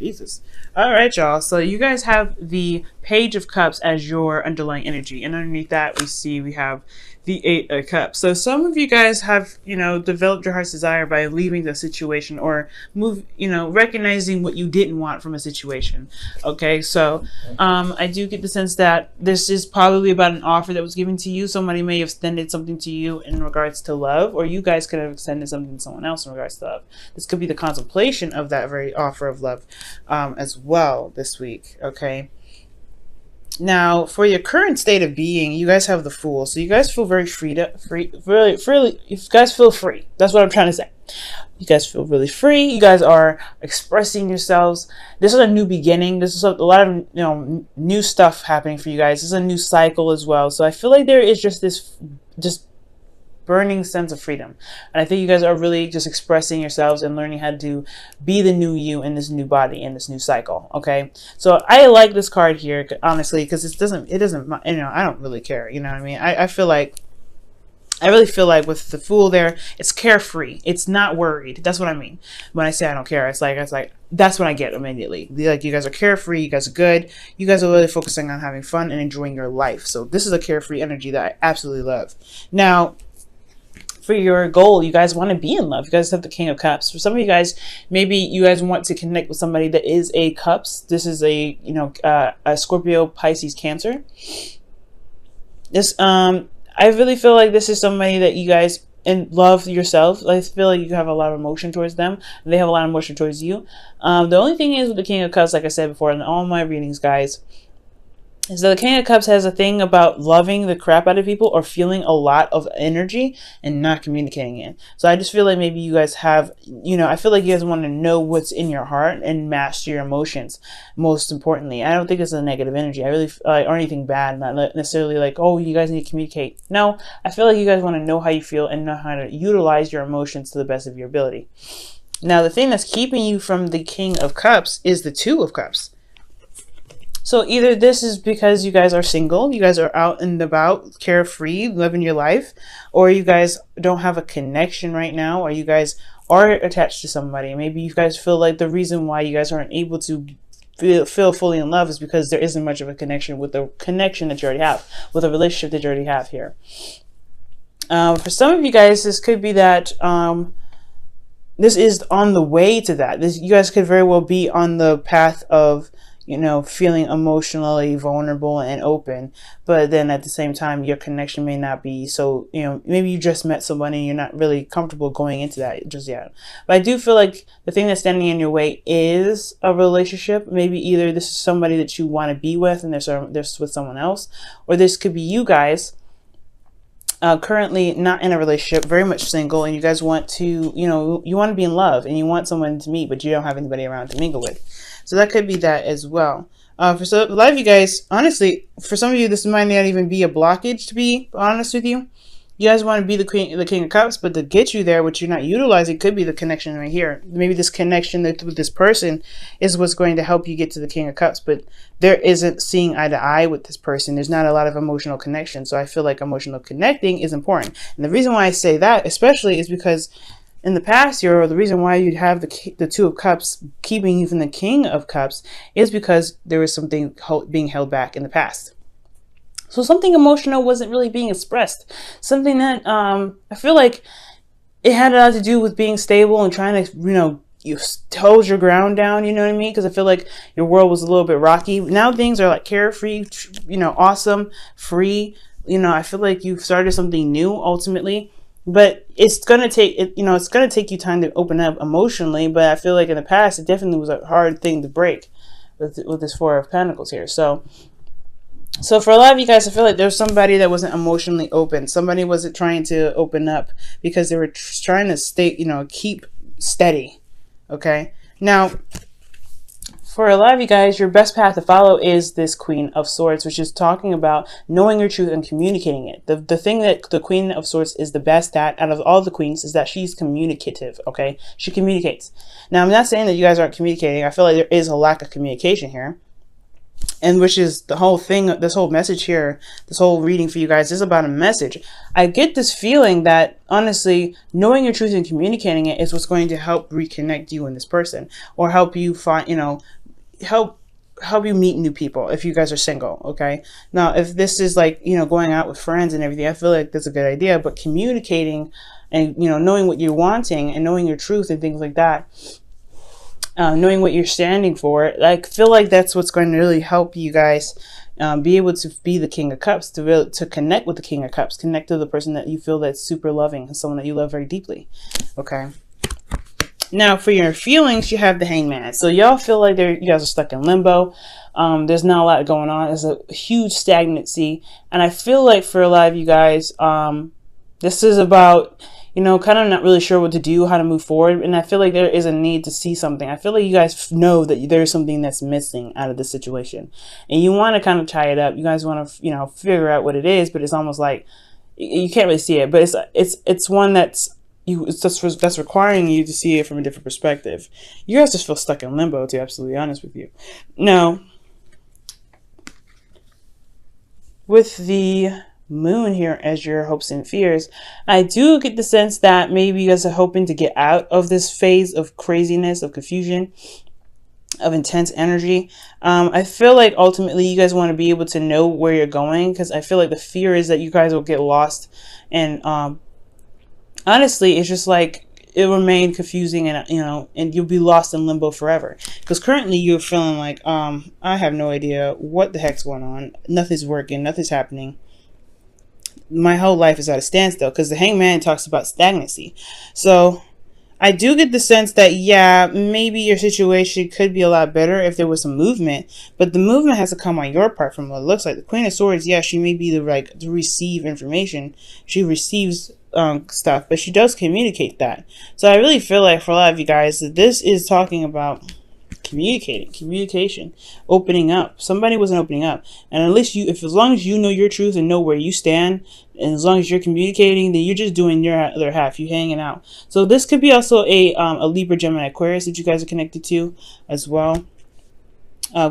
Jesus. All right, y'all. So you guys have the Page of Cups as your underlying energy. And underneath that, we have the Eight of Cups. So some of you guys have, developed your heart's desire by leaving the situation or recognizing what you didn't want from a situation. Okay, so I do get the sense that this is probably about an offer that was given to you. Somebody may have extended something to you in regards to love, or you guys could have extended something to someone else in regards to love. This could be the contemplation of that very offer of love as well this week. Okay. Now, for your current state of being, you guys have the Fool. So you guys feel very freely. You guys feel free. That's what I'm trying to say. You guys feel really free. You guys are expressing yourselves. This is a new beginning. This is a lot of new stuff happening for you guys. This is a new cycle as well. So I feel like there is just this burning sense of freedom, and I think you guys are really just expressing yourselves and learning how to be the new you in this new body, in this new cycle. Okay, so I like this card here, honestly, because it doesn't I don't really care, you know what I mean. I really feel like with the Fool there, it's carefree. It's not worried. That's what I mean when I say I don't care. It's like that's what I get immediately. Like, you guys are carefree. You guys are good. You guys are really focusing on having fun and enjoying your life. So this is a carefree energy that I absolutely love. Now, for your goal, you guys want to be in love. You guys have the King of Cups. For some of you guys, maybe you guys want to connect with somebody that is a Cups. This is a Scorpio, Pisces, Cancer. This I really feel like this is somebody that you guys love yourself. I feel like you have a lot of emotion towards them. They have a lot of emotion towards you. The only thing is with the King of Cups, like I said before in all my readings, guys, is that the King of Cups has a thing about loving the crap out of people or feeling a lot of energy and not communicating it. So I just feel like maybe you guys have, I feel like you guys want to know what's in your heart and master your emotions. Most importantly, I don't think it's a negative energy. I really or anything bad, not necessarily like, oh, you guys need to communicate. No, I feel like you guys want to know how you feel and know how to utilize your emotions to the best of your ability. Now, the thing that's keeping you from the King of Cups is the Two of Cups. So either this is because you guys are single, you guys are out and about, carefree, living your life, or you guys don't have a connection right now, or you guys are attached to somebody. Maybe you guys feel like the reason why you guys aren't able to feel fully in love is because there isn't much of a connection with the connection that you already have, with a relationship that you already have here. For some of you guys, this could be that this is on the way to that. You guys could very well be on the path of feeling emotionally vulnerable and open, but then at the same time, your connection may not be so, maybe you just met someone and you're not really comfortable going into that just yet. But I do feel like the thing that's standing in your way is a relationship. Maybe either this is somebody that you want to be with and there's with someone else, or this could be you guys currently not in a relationship, very much single, and you guys want to, you want to be in love and you want someone to meet, but you don't have anybody around to mingle with. So that could be that as well. A lot of you guys, honestly, for some of you, this might not even be a blockage, to be honest with you. You guys want to be the King of Cups, but to get you there, what you're not utilizing could be the connection right here. Maybe this connection with this person is what's going to help you get to the King of Cups, but there isn't seeing eye to eye with this person. There's not a lot of emotional connection. So I feel like emotional connecting is important. And the reason why I say that, especially, is because in the past year, or the reason why you'd have the Two of Cups keeping you from the King of Cups is because there was something being held back in the past. So something emotional wasn't really being expressed. Something that I feel like it had a lot to do with being stable and trying to, you hold your ground down, you know what I mean? Because I feel like your world was a little bit rocky. Now things are like carefree, awesome, free. I feel like you've started something new ultimately. But it's gonna take it's gonna take you time to open up emotionally. But I feel like in the past, it definitely was a hard thing to break with this Four of Pentacles here. So for a lot of you guys, I feel like there's somebody that wasn't emotionally open. Somebody wasn't trying to open up because they were trying to keep steady. Okay. Now, for a lot of you guys, your best path to follow is this Queen of Swords, which is talking about knowing your truth and communicating it. The thing that the Queen of Swords is the best at out of all the queens is that she's communicative, okay? She communicates. Now, I'm not saying that you guys aren't communicating. I feel like there is a lack of communication here. and which is the whole thing, this whole message here, this whole reading for you guys is about a message. I get this feeling that honestly, knowing your truth and communicating it is what's going to help reconnect you and this person, or help you find, help you meet new people if you guys are single. Okay, now if this is like, going out with friends and everything, I feel like that's a good idea, but communicating and knowing what you're wanting and knowing your truth and things like that, knowing what you're standing for, I feel like that's what's going to really help you guys be able to be the King of Cups, to connect with the King of Cups, connect to the person that you feel that's super loving and someone that you love very deeply. Okay. Now for your feelings, you have the Hangman. So y'all feel like you guys are stuck in limbo. There's not a lot going on. There's a huge stagnancy, and I feel like for a lot of you guys, this is about kind of not really sure what to do, how to move forward. And I feel like there is a need to see something. I feel like you guys know that there's something that's missing out of this situation, and you want to kind of tie it up. You guys want to, figure out what it is, but it's almost like you can't really see it. But it's one that's requiring you to see it from a different perspective. You guys just feel stuck in limbo, to be absolutely honest with you. Now, with the Moon here as your hopes and fears, I do get the sense that maybe you guys are hoping to get out of this phase of craziness, of confusion, of intense energy. I feel like ultimately you guys want to be able to know where you're going, because I feel like the fear is that you guys will get lost, and honestly it's just like it remain confusing, and and you'll be lost in limbo forever, because currently you're feeling like I have no idea what the heck's going on, nothing's working, nothing's happening, my whole life is at a standstill, because the Hangman talks about stagnancy. So I do get the sense that, yeah, maybe your situation could be a lot better if there was some movement, but the movement has to come on your part. From what it looks like, the Queen of Swords, yeah, she may be to receive information, she receives stuff, but she does communicate that. So I really feel like for a lot of you guys that this is talking about communication, opening up. Somebody wasn't opening up, and at least as long as you know your truth and know where you stand, and as long as you're communicating, then you're just doing your other half, you hanging out. So this could be also a Libra, Gemini, Aquarius that you guys are connected to as well.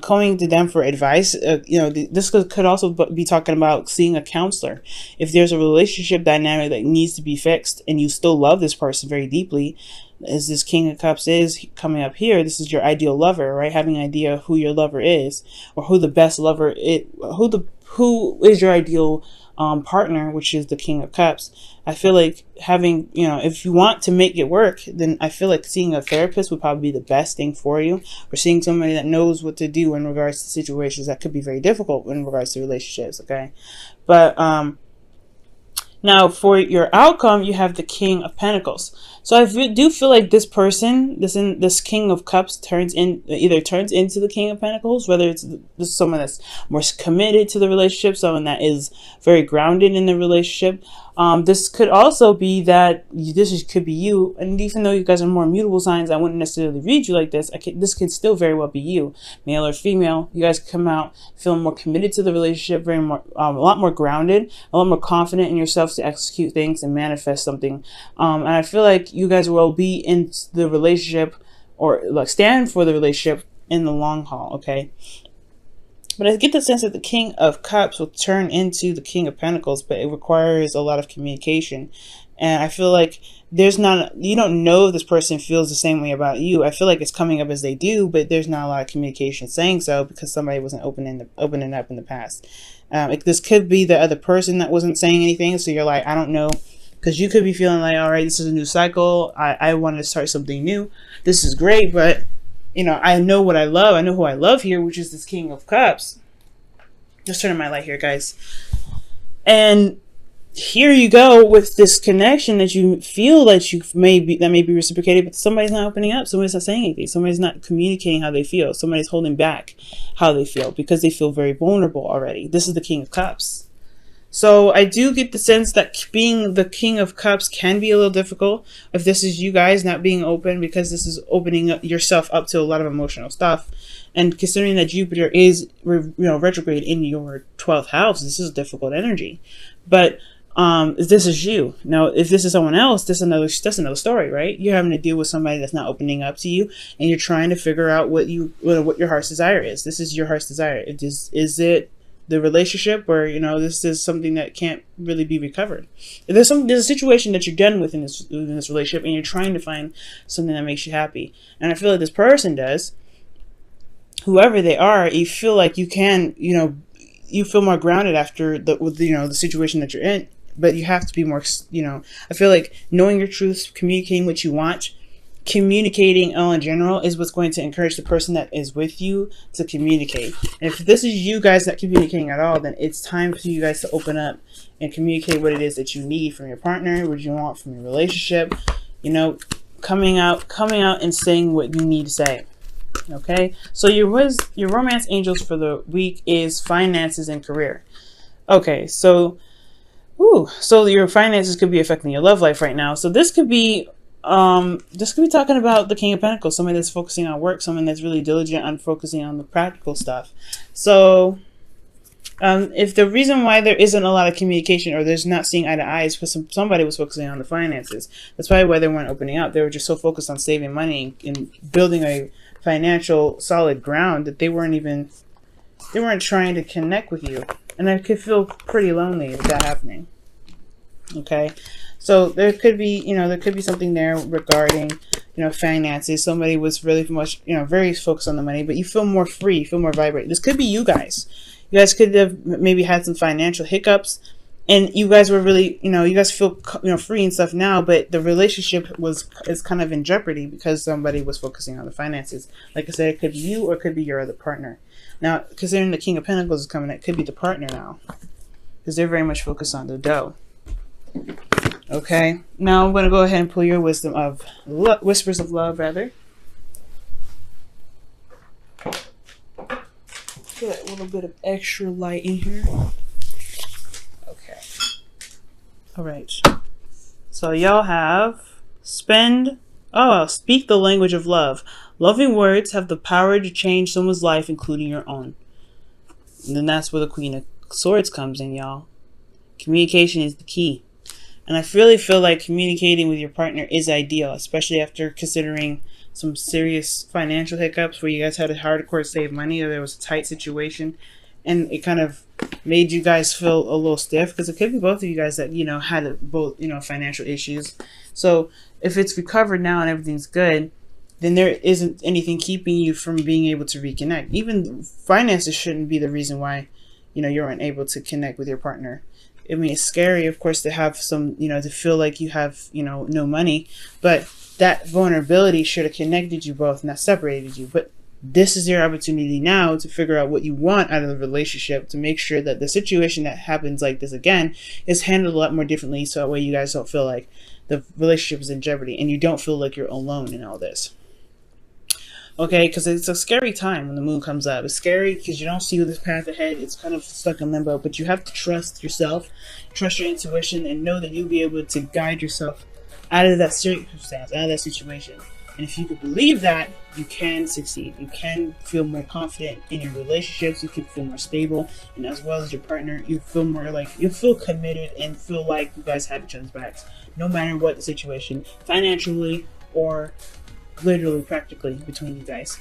Going to them for advice. This could also be talking about seeing a counselor. If there's a relationship dynamic that needs to be fixed and you still love this person very deeply, as this King of Cups is coming up here, this is your ideal lover, right? Having an idea who your lover is, or who the best lover is, who is your ideal partner, which is the King of Cups. I feel like having, if you want to make it work, then I feel like seeing a therapist would probably be the best thing for you, or seeing somebody that knows what to do in regards to situations that could be very difficult in regards to relationships. Okay, but now for your outcome, you have the King of Pentacles. So I do feel like this person, this King of Cups either turns into the King of Pentacles, whether it's someone that's more committed to the relationship, someone that is very grounded in the relationship. This could also be that could be you, and even though you guys are more mutable signs, I wouldn't necessarily read you like this. This could still very well be you, male or female. You guys come out feeling more committed to the relationship, a lot more grounded, a lot more confident in yourself to execute things and manifest something. And I feel like you guys will be in the relationship, or like stand for the relationship in the long haul. Okay. But I get the sense that the King of Cups will turn into the King of Pentacles, but it requires a lot of communication. And I feel like you don't know if this person feels the same way about you. I feel like it's coming up as they do, but there's not a lot of communication saying so, because somebody wasn't opening up in the past. This could be the other person that wasn't saying anything. So you're like, I don't know. Because you could be feeling like, all right, this is a new cycle. I want to start something new. This is great, but I know what I love. I know who I love here, which is this King of Cups. Just turning my light here, guys. And here you go with this connection that you feel that may be reciprocated, but somebody's not opening up. Somebody's not saying anything. Somebody's not communicating how they feel. Somebody's holding back how they feel because they feel very vulnerable already. This is the King of Cups. So I do get the sense that being the King of Cups can be a little difficult if this is you guys not being open, because this is opening yourself up to a lot of emotional stuff. And considering that Jupiter is retrograde in your 12th house, this is difficult energy. But If this is you. Now, if this is someone else, that's another story, right? You're having to deal with somebody that's not opening up to you, and you're trying to figure out what your heart's desire is. This is your heart's desire. Is it the relationship, or this is something that can't really be recovered? If there's a situation that you're done with in this relationship, and you're trying to find something that makes you happy, and I feel like this person does. Whoever they are, you feel like you can, you feel more grounded after the situation that you're in. But you have to be more, I feel like knowing your truth, communicating what you want, communicating all in general is what's going to encourage the person that is with you to communicate. And if this is you guys not communicating at all, then it's time for you guys to open up and communicate what it is that you need from your partner, what you want from your relationship, coming out and saying what you need to say. Okay, so your romance angels for the week is finances and career. Okay, so your finances could be affecting your love life right now. So this could be talking about the King of Pentacles, somebody that's focusing on work, someone that's really diligent on focusing on the practical stuff. So if the reason why there isn't a lot of communication, or there's not seeing eye to eye, is because somebody was focusing on the finances. That's probably why they weren't opening up. They were just so focused on saving money and building a financial solid ground that they weren't trying to connect with you. And I could feel pretty lonely with that happening. Okay, so there could be something there regarding finances. Somebody was really much very focused on the money, but you feel more free, you feel more vibrant. This could be you guys. You guys could have maybe had some financial hiccups, and you guys were really you guys feel free and stuff now, but the relationship is kind of in jeopardy because somebody was focusing on the finances. Like I said, it could be you or it could be your other partner. Now, considering the King of Pentacles is coming, it could be the partner now, because they're very much focused on the dough. Okay, now I'm going to go ahead and pull your whispers of love, rather. Get a little bit of extra light in here. Okay. All right. So y'all have speak the language of love. Loving words have the power to change someone's life, including your own. And then that's where the Queen of Swords comes in, y'all. Communication is the key. And I really feel like communicating with your partner is ideal, especially after considering some serious financial hiccups where you guys had a hardcore save money, or there was a tight situation, and it kind of made you guys feel a little stiff, because it could be both of you guys that had both financial issues. So if it's recovered now and everything's good, then there isn't anything keeping you from being able to reconnect. Even finances shouldn't be the reason why you're unable to connect with your partner. I mean, it's scary, of course, to have to feel like you have no money, but that vulnerability should have connected you both, not separated you. But this is your opportunity now to figure out what you want out of the relationship, to make sure that the situation that happens like this again is handled a lot more differently, so that way you guys don't feel like the relationship is in jeopardy and you don't feel like you're alone in all this. Okay, because it's a scary time when the moon comes up. It's scary because you don't see this path ahead. It's kind of stuck in limbo, but you have to trust yourself, trust your intuition, and know that you'll be able to guide yourself out of that circumstance, out of that situation. And if you could believe that, you can succeed. You can feel more confident in your relationships. You can feel more stable, and as well as your partner, you feel more like you feel committed and feel like you guys have each other's backs, no matter what the situation, financially or literally, practically, between you guys.